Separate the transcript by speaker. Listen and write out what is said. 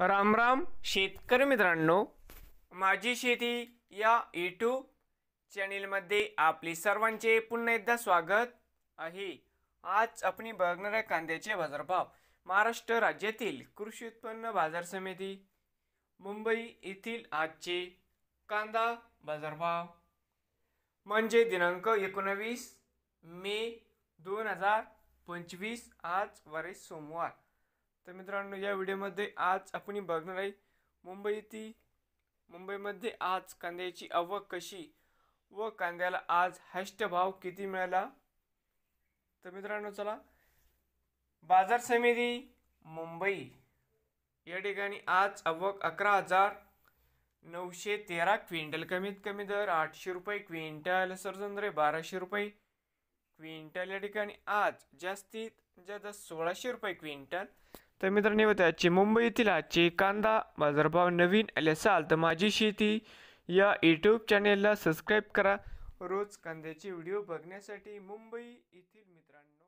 Speaker 1: राम राम शेतकरी मित्रांनो, माझी शेती या यूट्यूब चॅनेलमध्ये आपले सर्वांचे पुन्हा एकदा स्वागत आहे। आज आपण बघणार कांद्याचे बाजारभाव। महाराष्ट्र राज्यातील कृषी उत्पन्न बाजार समिती मुंबई येथील आजचे कांदा बाजारभाव म्हणजे दिनांक 19 मे 2025, आज वार सोमवार। तर मित्रांनो, या व्हिडिओमध्ये आज आपण बघणार आहे मुंबईमध्ये आज कांद्याची आवक कशी व कांद्याला आज हायस्ट भाव किती मिळाला। तर मित्रांनो, चला बाजार समिती मुंबई या ठिकाणी आज आवक 11,913 क्विंटल, कमीत कमी दर 800 रुपये क्विंटल, सरसंद्रे 1200 रुपये क्विंटल। या ठिकाणी आज जास्तीत जास्त 1600 रुपये क्विंटल। तर मित्रांनो, त्याचे मुंबईतील आजचे कांदा बाजारभाव नवीन आले असाल तर माझी शेती या यूट्यूब चॅनेलला सबस्क्राईब करा रोज कांद्याचे व्हिडिओ बघण्यासाठी। मुंबई येथील मित्रांनो